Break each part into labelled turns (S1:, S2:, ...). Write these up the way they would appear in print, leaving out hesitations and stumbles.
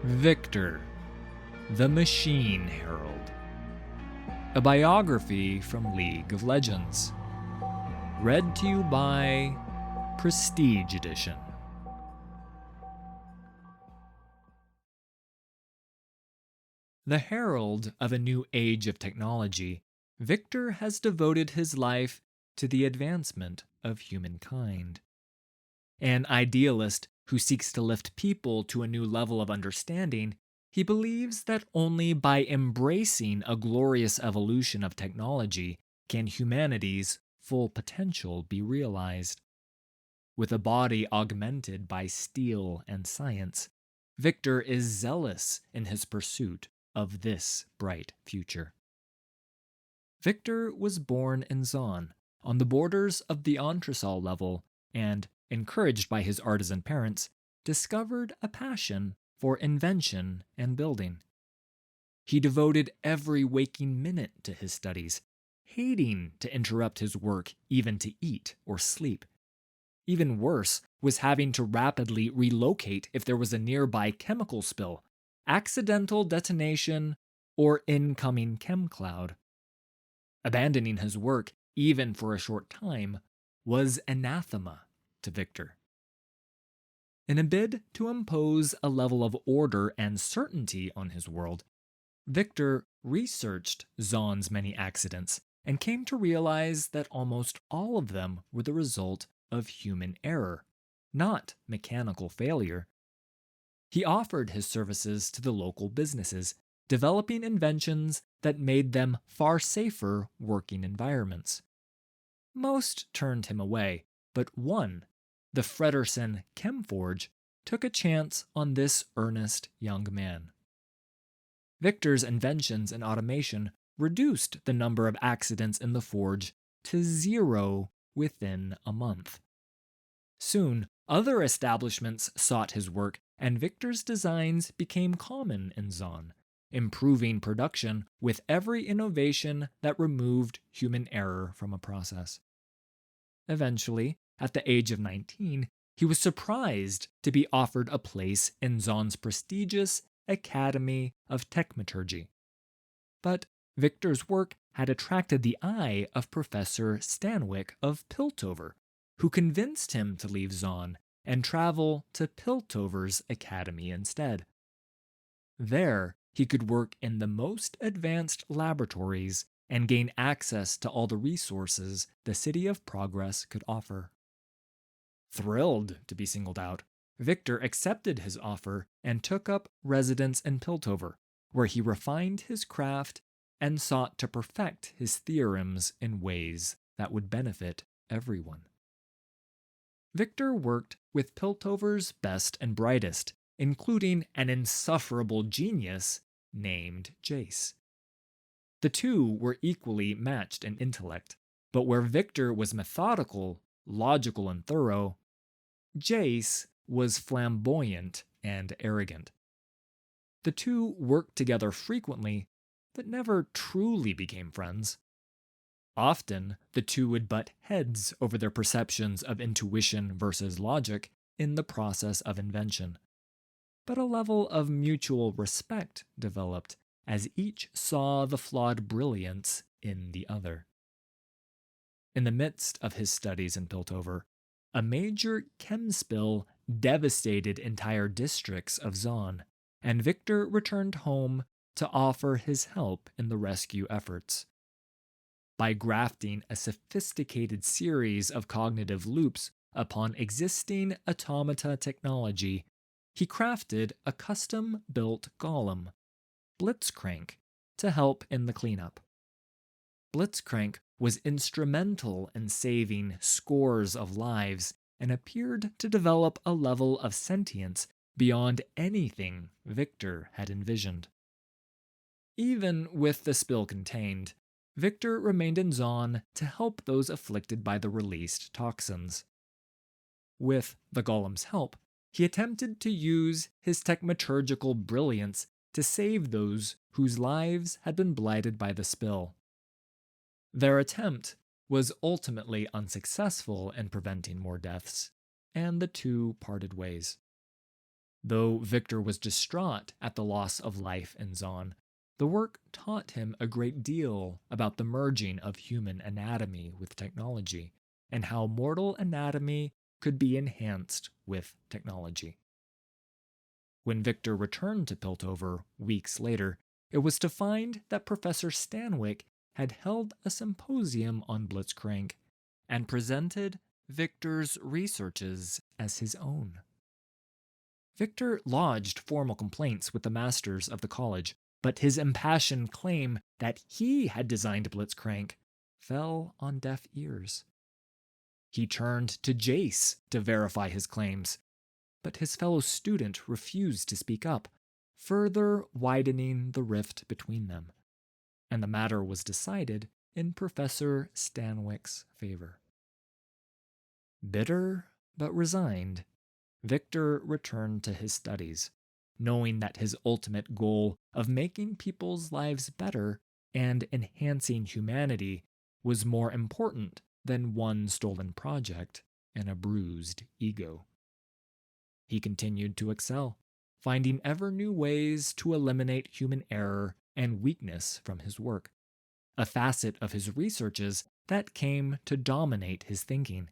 S1: Viktor, the Machine Herald. A biography from League of Legends. Read to you by Prestige Edition. The herald of a new age of technology, Viktor has devoted his life to the advancement of humankind. An idealist who seeks to lift people to a new level of understanding, he believes that only by embracing a glorious evolution of technology can humanity's full potential be realized. With a body augmented by steel and science, Viktor is zealous in his pursuit of this bright future. Viktor was born in Zon, on the borders of the Entresol level, and, encouraged by his artisan parents, discovered a passion for invention and building. He devoted every waking minute to his studies, hating to interrupt his work even to eat or sleep. Even worse was having to rapidly relocate if there was a nearby chemical spill, accidental detonation, or incoming chem cloud. Abandoning his work, even for a short time, was anathema to Viktor. In a bid to impose a level of order and certainty on his world, Viktor researched Zon's many accidents and came to realize that almost all of them were the result of human error, not mechanical failure. He offered his services to the local businesses, developing inventions that made them far safer working environments. Most turned him away, but one, the Fredersen Chemforge, took a chance on this earnest young man. Viktor's inventions and automation reduced the number of accidents in the forge to 0 within a month. Soon, other establishments sought his work, and Viktor's designs became common in Zon, improving production with every innovation that removed human error from a process. Eventually, at the age of 19, he was surprised to be offered a place in Zon's prestigious Academy of Techmeturgy. But Viktor's work had attracted the eye of Professor Stanwyck of Piltover, who convinced him to leave Zon and travel to Piltover's academy instead. There, he could work in the most advanced laboratories and gain access to all the resources the City of Progress could offer. Thrilled to be singled out, Viktor accepted his offer and took up residence in Piltover, where he refined his craft and sought to perfect his theorems in ways that would benefit everyone. Viktor worked with Piltover's best and brightest, including an insufferable genius named Jace. The two were equally matched in intellect, but where Viktor was methodical, logical, and thorough, Jace was flamboyant and arrogant. The two worked together frequently, but never truly became friends. Often, the two would butt heads over their perceptions of intuition versus logic in the process of invention. But a level of mutual respect developed as each saw the flawed brilliance in the other. In the midst of his studies in Piltover, a major chem spill devastated entire districts of Zon, and Viktor returned home to offer his help in the rescue efforts. By grafting a sophisticated series of cognitive loops upon existing automata technology, he crafted a custom-built golem, Blitzcrank, to help in the cleanup. Blitzcrank was instrumental in saving scores of lives and appeared to develop a level of sentience beyond anything Viktor had envisioned. Even with the spill contained, Viktor remained in Zon to help those afflicted by the released toxins. With the golem's help, he attempted to use his techmeturgical brilliance to save those whose lives had been blighted by the spill. Their attempt was ultimately unsuccessful in preventing more deaths, and the two parted ways. Though Viktor was distraught at the loss of life in Zon, the work taught him a great deal about the merging of human anatomy with technology, and how mortal anatomy could be enhanced with technology. When Viktor returned to Piltover weeks later, it was to find that Professor Stanwyck had held a symposium on Blitzcrank and presented Viktor's researches as his own. Viktor lodged formal complaints with the masters of the college, but his impassioned claim that he had designed Blitzcrank fell on deaf ears. He turned to Jace to verify his claims, but his fellow student refused to speak up, further widening the rift between them, and the matter was decided in Professor Stanwyck's favor. Bitter but resigned, Viktor returned to his studies, knowing that his ultimate goal of making people's lives better and enhancing humanity was more important than one stolen project and a bruised ego. He continued to excel, finding ever new ways to eliminate human error and weakness from his work, a facet of his researches that came to dominate his thinking.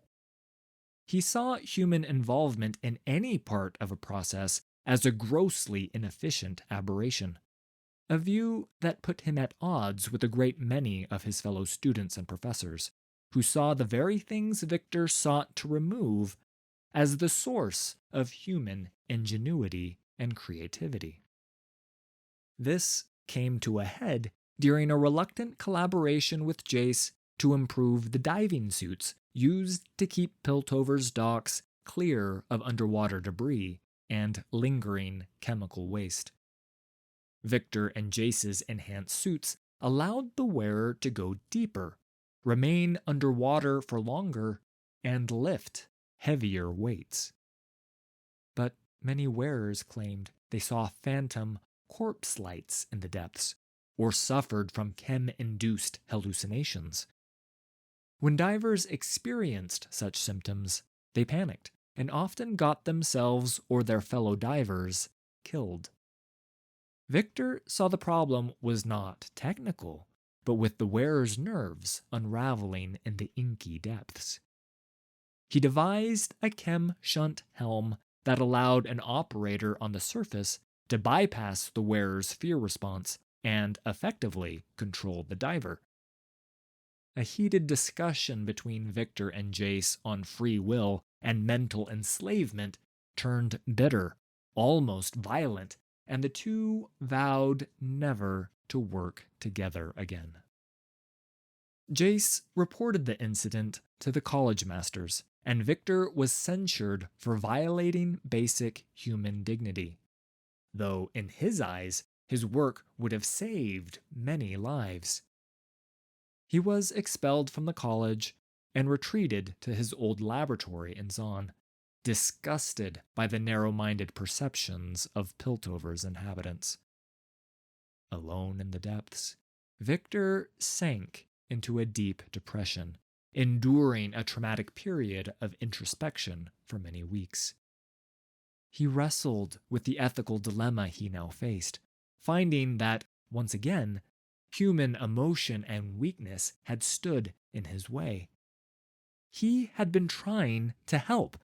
S1: He saw human involvement in any part of a process as a grossly inefficient aberration, a view that put him at odds with a great many of his fellow students and professors, who saw the very things Viktor sought to remove as the source of human ingenuity and creativity. This came to a head during a reluctant collaboration with Jace to improve the diving suits used to keep Piltover's docks clear of underwater debris and lingering chemical waste. Viktor and Jace's enhanced suits allowed the wearer to go deeper, remain underwater for longer, and lift heavier weights. But many wearers claimed they saw phantom corpse lights in the depths, or suffered from chem-induced hallucinations. When divers experienced such symptoms, they panicked and often got themselves or their fellow divers killed. Viktor saw the problem was not technical, but with the wearer's nerves unraveling in the inky depths. He devised a chem shunt helm that allowed an operator on the surface to bypass the wearer's fear response and effectively control the diver. A heated discussion between Viktor and Jace on free will and mental enslavement turned bitter, almost violent, and the two vowed never to work together again. Jace reported the incident to the college masters, and Viktor was censured for violating basic human dignity, though in his eyes, his work would have saved many lives. He was expelled from the college and retreated to his old laboratory in Zon, disgusted by the narrow-minded perceptions of Piltover's inhabitants. Alone in the depths, Viktor sank into a deep depression, enduring a traumatic period of introspection for many weeks. He wrestled with the ethical dilemma he now faced, finding that, once again, human emotion and weakness had stood in his way. He had been trying to help,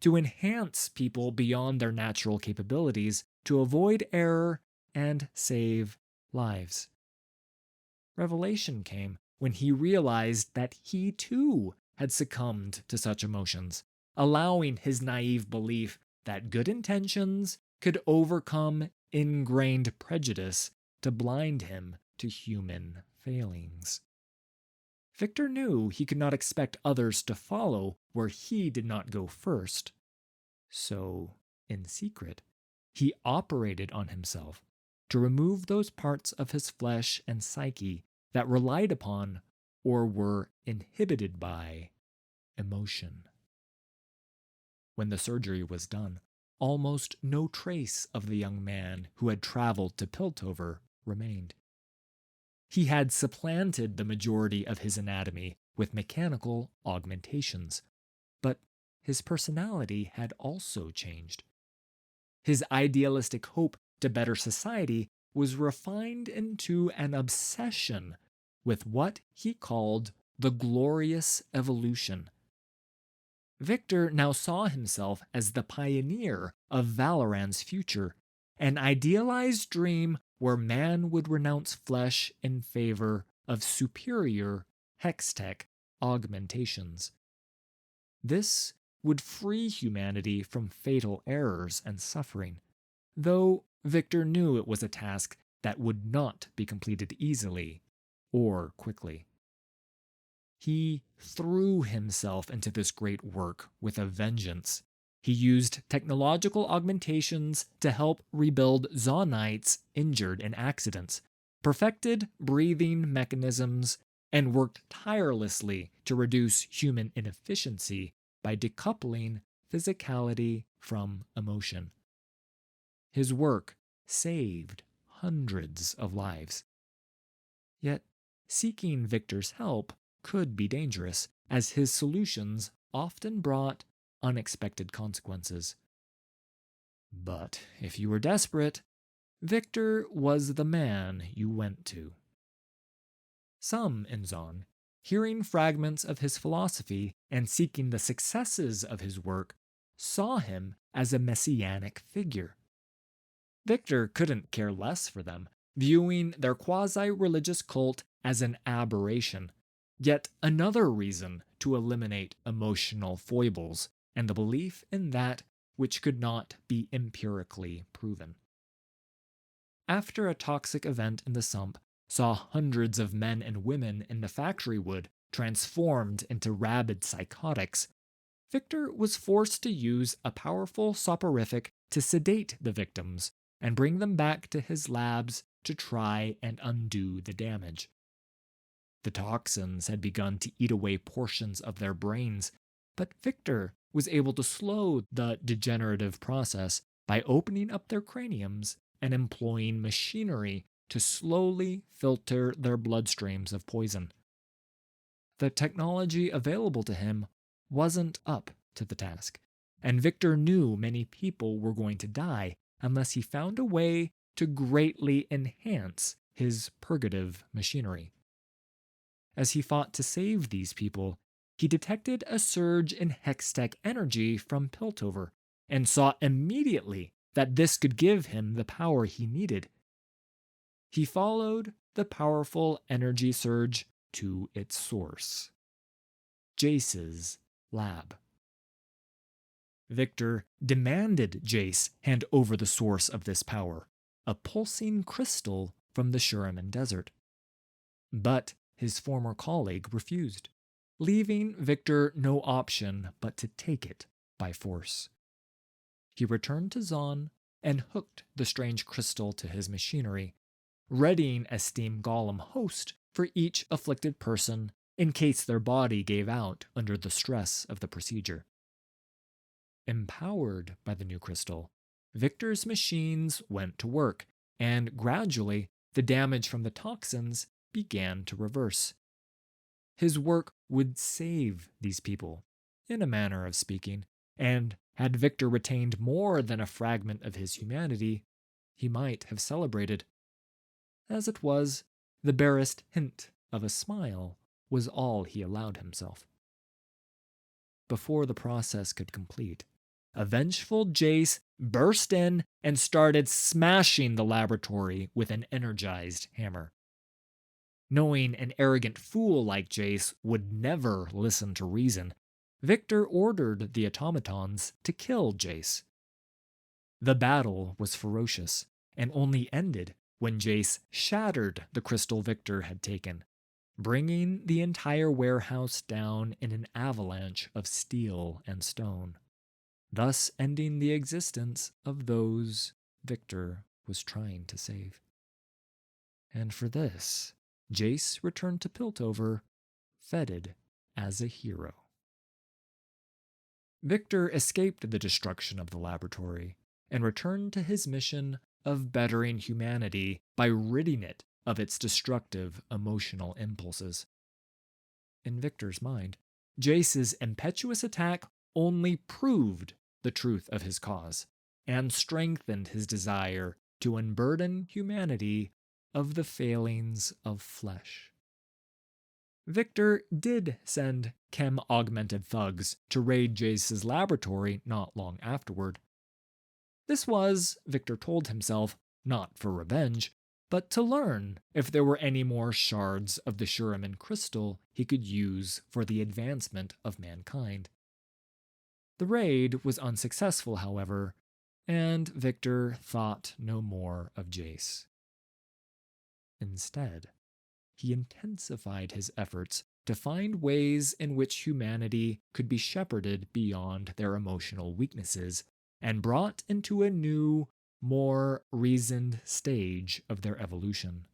S1: to enhance people beyond their natural capabilities, to avoid error and save lives. Revelation came when he realized that he too had succumbed to such emotions, allowing his naive belief that good intentions could overcome ingrained prejudice to blind him to human failings. Viktor knew he could not expect others to follow where he did not go first. So, in secret, he operated on himself to remove those parts of his flesh and psyche that relied upon or were inhibited by emotion. When the surgery was done, almost no trace of the young man who had traveled to Piltover remained. He had supplanted the majority of his anatomy with mechanical augmentations, but his personality had also changed. His idealistic hope to better society was refined into an obsession with what he called the glorious evolution. Viktor now saw himself as the pioneer of Valoran's future, an idealized dream where man would renounce flesh in favor of superior hextech augmentations. This would free humanity from fatal errors and suffering, though Viktor knew it was a task that would not be completed easily or quickly. He threw himself into this great work with a vengeance. He used technological augmentations to help rebuild Zonites injured in accidents, perfected breathing mechanisms, and worked tirelessly to reduce human inefficiency by decoupling physicality from emotion. His work saved hundreds of lives. Yet, seeking Viktor's help could be dangerous, as his solutions often brought unexpected consequences. But if you were desperate, Viktor was the man you went to. Some in Zon, hearing fragments of his philosophy and seeking the successes of his work, saw him as a messianic figure. Viktor couldn't care less for them, viewing their quasi-religious cult as an aberration, yet another reason to eliminate emotional foibles and the belief in that which could not be empirically proven. After a toxic event in the sump saw hundreds of men and women in the factory wood transformed into rabid psychotics, Viktor was forced to use a powerful soporific to sedate the victims and bring them back to his labs to try and undo the damage. The toxins had begun to eat away portions of their brains, but Viktor was able to slow the degenerative process by opening up their craniums and employing machinery to slowly filter their bloodstreams of poison. The technology available to him wasn't up to the task, and Viktor knew many people were going to die unless he found a way to greatly enhance his purgative machinery. As he fought to save these people, he detected a surge in hextech energy from Piltover and saw immediately that this could give him the power he needed. He followed the powerful energy surge to its source, Jace's lab. Viktor demanded Jace hand over the source of this power, a pulsing crystal from the Shuriman Desert. But his former colleague refused, leaving Viktor no option but to take it by force. He returned to Zon and hooked the strange crystal to his machinery, readying a steam golem host for each afflicted person in case their body gave out under the stress of the procedure. Empowered by the new crystal, Viktor's machines went to work, and gradually the damage from the toxins began to reverse. His work would save these people, in a manner of speaking, and had Viktor retained more than a fragment of his humanity, he might have celebrated. As it was, the barest hint of a smile was all he allowed himself. Before the process could complete, a vengeful Jace burst in and started smashing the laboratory with an energized hammer. Knowing an arrogant fool like Jace would never listen to reason, Viktor ordered the automatons to kill Jace. The battle was ferocious and only ended when Jace shattered the crystal Viktor had taken, bringing the entire warehouse down in an avalanche of steel and stone, thus ending the existence of those Viktor was trying to save. And for this, Jace returned to Piltover, feted as a hero. Viktor escaped the destruction of the laboratory and returned to his mission of bettering humanity by ridding it of its destructive emotional impulses. In Viktor's mind, Jace's impetuous attack only proved the truth of his cause, and strengthened his desire to unburden humanity of the failings of flesh. Viktor did send chem-augmented thugs to raid Jace's laboratory not long afterward. This was, Viktor told himself, not for revenge, but to learn if there were any more shards of the Shuriman crystal he could use for the advancement of mankind. The raid was unsuccessful, however, and Viktor thought no more of Jace. Instead, he intensified his efforts to find ways in which humanity could be shepherded beyond their emotional weaknesses and brought into a new, more reasoned stage of their evolution.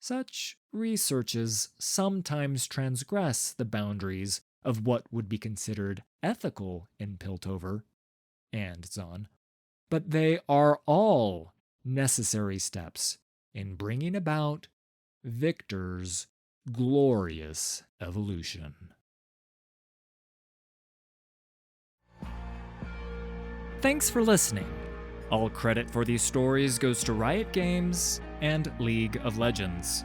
S1: Such researches sometimes transgress the boundaries of what would be considered ethical in Piltover and Zon, but they are all necessary steps in bringing about Viktor's glorious evolution. Thanks for listening. All credit for these stories goes to Riot Games and League of Legends.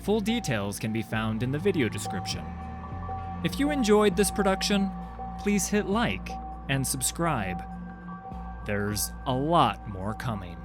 S1: Full details can be found in the video description. If you enjoyed this production, please hit like and subscribe. There's a lot more coming.